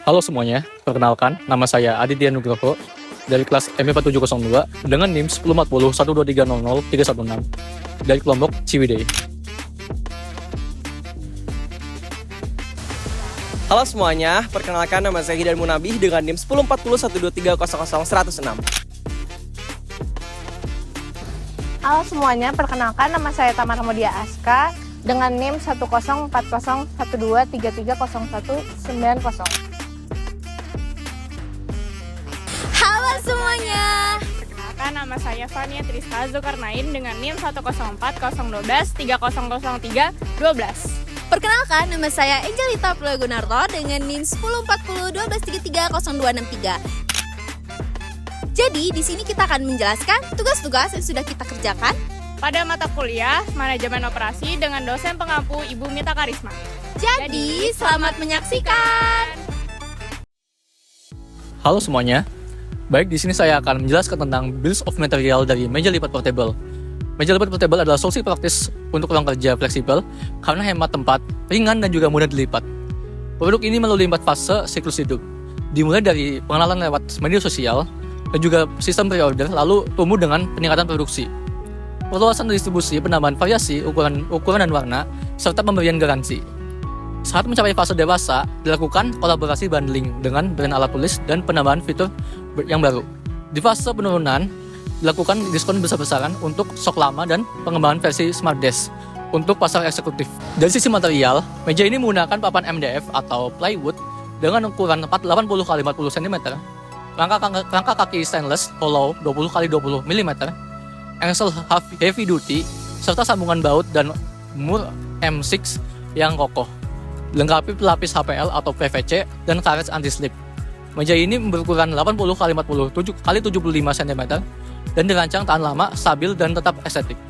Halo semuanya, perkenalkan, nama saya Aditya Nugroho dari kelas MI4702 dengan NIM 104012300316 dari kelompok Ciwidey. Halo semuanya, perkenalkan nama saya Hidan Munabih dengan NIM 104012300106. Halo semuanya, perkenalkan nama saya Tamar Modia Aska dengan NIM 104012330190. Halo semuanya. Perkenalkan, nama saya Fania Triska Zulkarnain dengan NIM 104123000312. Perkenalkan, nama saya Angelita Pragunarto dengan NIM 104012330263. Jadi, di sini kita akan menjelaskan tugas-tugas yang sudah kita kerjakan Pada mata kuliah Manajemen Operasi dengan dosen pengampu Ibu Mita Karisma. Jadi, selamat menyaksikan. Halo semuanya, baik di sini saya akan menjelaskan tentang Bills of Material dari meja lipat portable. Meja lipat portable adalah solusi praktis untuk ruang kerja fleksibel karena hemat tempat, ringan dan juga mudah dilipat. Produk ini melalui 4 fase siklus hidup, dimulai dari pengenalan lewat media sosial dan juga sistem pre-order, lalu tumbuh dengan peningkatan produksi. Perluasan distribusi, penambahan variasi, ukuran dan warna, serta pemberian garansi. Saat mencapai fase dewasa, dilakukan kolaborasi bundling dengan brand alat tulis dan penambahan fitur yang baru. Di fase penurunan, dilakukan diskon besar-besaran untuk stok lama dan pengembangan versi Smart Desk untuk pasar eksekutif. Dari sisi material, meja ini menggunakan papan MDF atau plywood dengan ukuran 80x40 cm, rangka kaki stainless hollow 20x20 mm, engsel heavy duty, serta sambungan baut dan mur M6 yang kokoh. Dilengkapi pelapis HPL atau PVC dan karet anti-slip. Meja ini berukuran 80x75 cm dan dirancang tahan lama, stabil, dan tetap estetik.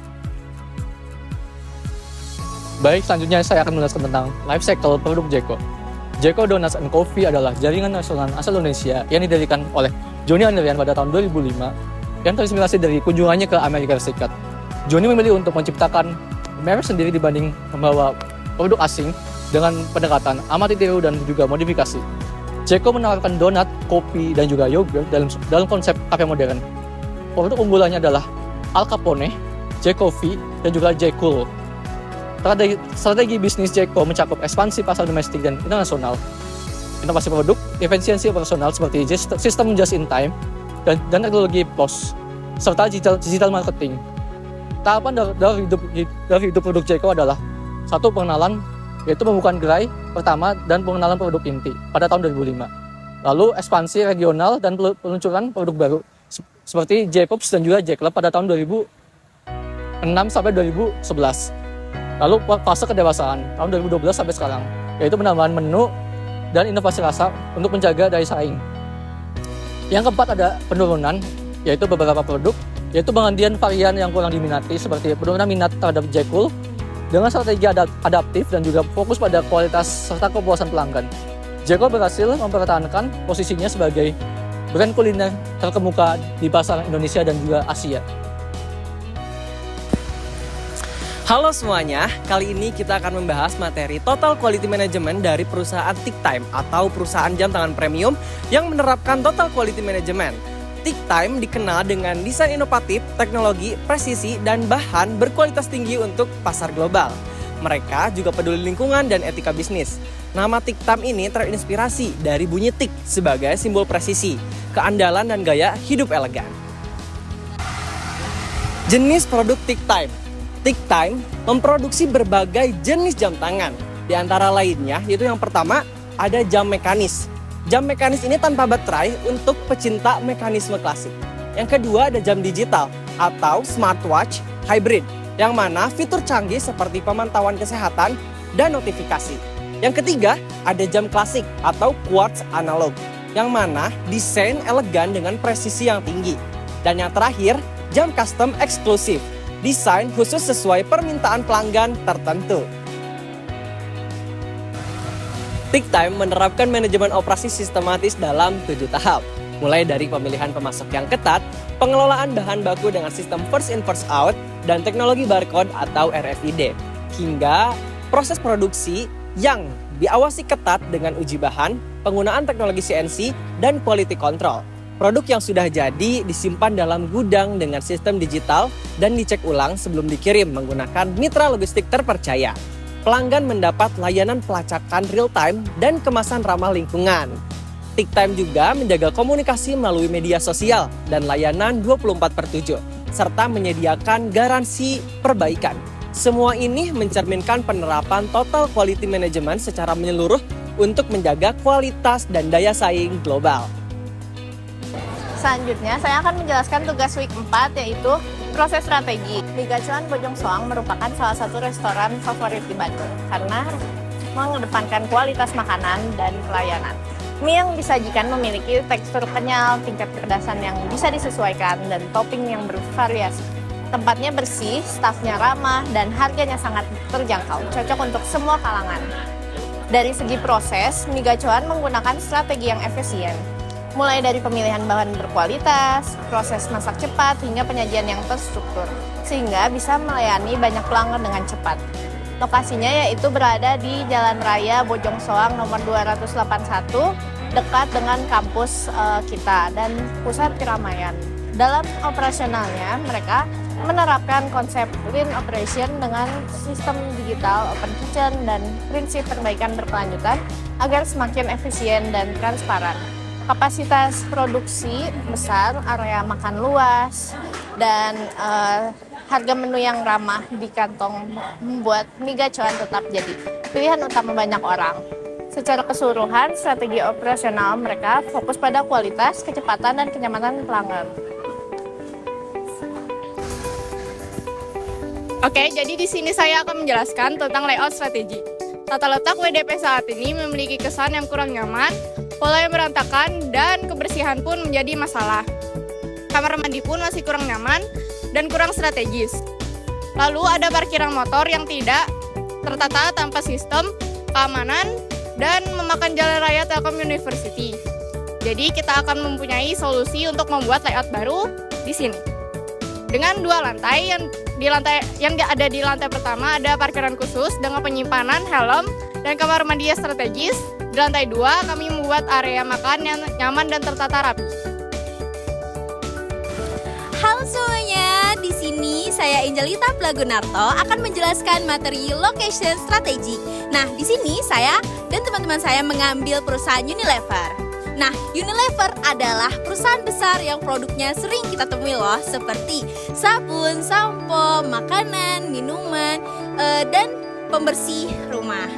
Baik, selanjutnya saya akan menjelaskan tentang life cycle produk Jeko. Jeko Donuts and Coffee adalah jaringan nasional asal Indonesia yang didirikan oleh Johnny Andrian pada tahun 2005 yang terinspirasi dari kunjungannya ke Amerika Serikat. Johnny memilih untuk menciptakan merek sendiri dibanding membawa produk asing dengan pendekatan amati tiru dan juga modifikasi. Jeko menawarkan donat, kopi, dan juga yogurt dalam konsep kafe modern. Produk unggulannya adalah Al Capone, J-Coffee, dan juga J-Cool. Strategi bisnis Jeko mencakup ekspansi pasar domestik dan internasional, inovasi produk, efisiensi operasional seperti sistem just in time, dan teknologi POS, serta digital marketing. Tahapan dari hidup produk Jeko adalah satu, pengenalan, yaitu pembukaan gerai pertama dan pengenalan produk inti pada tahun 2005. Lalu ekspansi regional dan peluncuran produk baru seperti J-Pops dan juga J-Club pada tahun 2006 sampai 2011. Lalu fase kedewasaan tahun 2012 sampai sekarang, yaitu penambahan menu dan inovasi rasa untuk menjaga daya saing. Yang keempat ada penurunan, yaitu beberapa produk, yaitu penggantian varian yang kurang diminati seperti penurunan minat terhadap J-Cool dengan strategi adaptif dan juga fokus pada kualitas serta kepuasan pelanggan. Jeko berhasil mempertahankan posisinya sebagai brand kuliner terkemuka di pasar Indonesia dan juga Asia. Halo semuanya, kali ini kita akan membahas materi Total Quality Management dari perusahaan TickTime atau perusahaan jam tangan premium yang menerapkan Total Quality Management. TickTime dikenal dengan desain inovatif, teknologi, presisi, dan bahan berkualitas tinggi untuk pasar global. Mereka juga peduli lingkungan dan etika bisnis. Nama TickTime ini terinspirasi dari bunyi tik sebagai simbol presisi, keandalan, dan gaya hidup elegan. Jenis produk TickTime. TickTime memproduksi berbagai jenis jam tangan. Di antara lainnya, yaitu yang pertama ada jam mekanis. Jam mekanis ini tanpa baterai untuk pecinta mekanisme klasik. Yang kedua ada jam digital atau smartwatch hybrid, yang mana fitur canggih seperti pemantauan kesehatan dan notifikasi. Yang ketiga ada jam klasik atau quartz analog, yang mana desain elegan dengan presisi yang tinggi. Dan yang terakhir jam custom eksklusif, desain khusus sesuai permintaan pelanggan tertentu. TickTime menerapkan manajemen operasi sistematis dalam 7 tahap, mulai dari pemilihan pemasok yang ketat, pengelolaan bahan baku dengan sistem first in first out, dan teknologi barcode atau RFID, hingga proses produksi yang diawasi ketat dengan uji bahan, penggunaan teknologi CNC, dan quality control. Produk yang sudah jadi disimpan dalam gudang dengan sistem digital dan dicek ulang sebelum dikirim menggunakan mitra logistik terpercaya. Pelanggan mendapat layanan pelacakan real-time dan kemasan ramah lingkungan. TickTime juga menjaga komunikasi melalui media sosial dan layanan 24/7, serta menyediakan garansi perbaikan. Semua ini mencerminkan penerapan total quality management secara menyeluruh untuk menjaga kualitas dan daya saing global. Selanjutnya, saya akan menjelaskan tugas week 4, yaitu proses strategi. Mie Gacuan Bojong Soang merupakan salah satu restoran favorit di Bandung karena mengedepankan kualitas makanan dan pelayanan. Mie yang disajikan memiliki tekstur kenyal, tingkat kepedasan yang bisa disesuaikan, dan topping yang bervariasi. Tempatnya bersih, stafnya ramah, dan harganya sangat terjangkau, cocok untuk semua kalangan. Dari segi proses, Mie Gacuan menggunakan strategi yang efisien. Mulai dari pemilihan bahan berkualitas, proses masak cepat, hingga penyajian yang terstruktur, sehingga bisa melayani banyak pelanggan dengan cepat. Lokasinya yaitu berada di Jalan Raya Bojong Soang nomor 281, dekat dengan kampus kita dan pusat keramaian. Dalam operasionalnya, mereka menerapkan konsep lean operation dengan sistem digital, open kitchen, dan prinsip perbaikan berkelanjutan agar semakin efisien dan transparan. Kapasitas produksi besar, area makan luas, dan harga menu yang ramah di kantong membuat Mie Gacuan tetap jadi pilihan utama banyak orang. Secara keseluruhan, strategi operasional mereka fokus pada kualitas, kecepatan, dan kenyamanan pelanggan. Oke, jadi di sini saya akan menjelaskan tentang layout strategi. Tata letak WDP saat ini memiliki kesan yang kurang nyaman, pola yang berantakan, dan kebersihan pun menjadi masalah. Kamar mandi pun masih kurang nyaman dan kurang strategis. Lalu ada parkiran motor yang tidak tertata tanpa sistem keamanan dan memakan jalan raya Telkom University. Jadi kita akan mempunyai solusi untuk membuat layout baru di sini. Dengan 2 lantai, yang ada di lantai pertama ada parkiran khusus dengan penyimpanan helm dan kamar mandi yang strategis. Di lantai 2 kami membuat area makan yang nyaman dan tertata rapi. Halo semuanya, di sini saya Angelita Plagunarto akan menjelaskan materi location strategi. Nah, di sini saya dan teman-teman saya mengambil perusahaan Unilever. Nah, Unilever adalah perusahaan besar yang produknya sering kita temui loh, seperti sabun, sampo, makanan, minuman, dan pembersih rumah.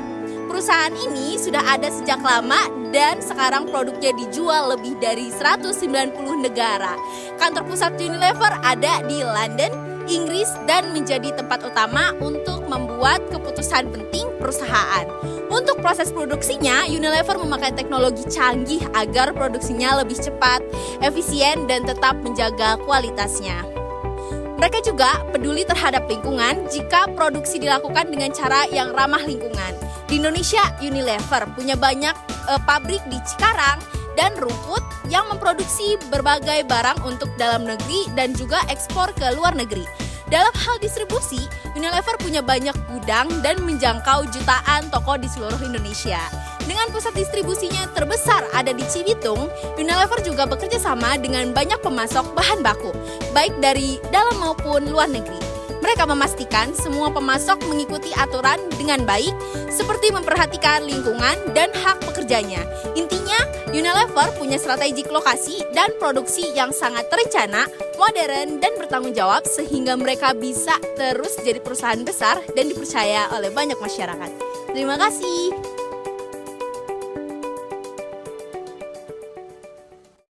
Perusahaan ini sudah ada sejak lama dan sekarang produknya dijual lebih dari 190 negara. Kantor pusat Unilever ada di London, Inggris, dan menjadi tempat utama untuk membuat keputusan penting perusahaan. Untuk proses produksinya, Unilever memakai teknologi canggih agar produksinya lebih cepat, efisien, dan tetap menjaga kualitasnya. Mereka juga peduli terhadap lingkungan jika produksi dilakukan dengan cara yang ramah lingkungan. Di Indonesia, Unilever punya banyak pabrik di Cikarang dan Rungkut yang memproduksi berbagai barang untuk dalam negeri dan juga ekspor ke luar negeri. Dalam hal distribusi, Unilever punya banyak gudang dan menjangkau jutaan toko di seluruh Indonesia. Dengan pusat distribusinya terbesar ada di Cibitung, Unilever juga bekerja sama dengan banyak pemasok bahan baku, baik dari dalam maupun luar negeri. Mereka memastikan semua pemasok mengikuti aturan dengan baik, seperti memperhatikan lingkungan dan hak pekerjanya. Intinya, Unilever punya strategik lokasi dan produksi yang sangat terencana, modern, dan bertanggung jawab sehingga mereka bisa terus jadi perusahaan besar dan dipercaya oleh banyak masyarakat. Terima kasih.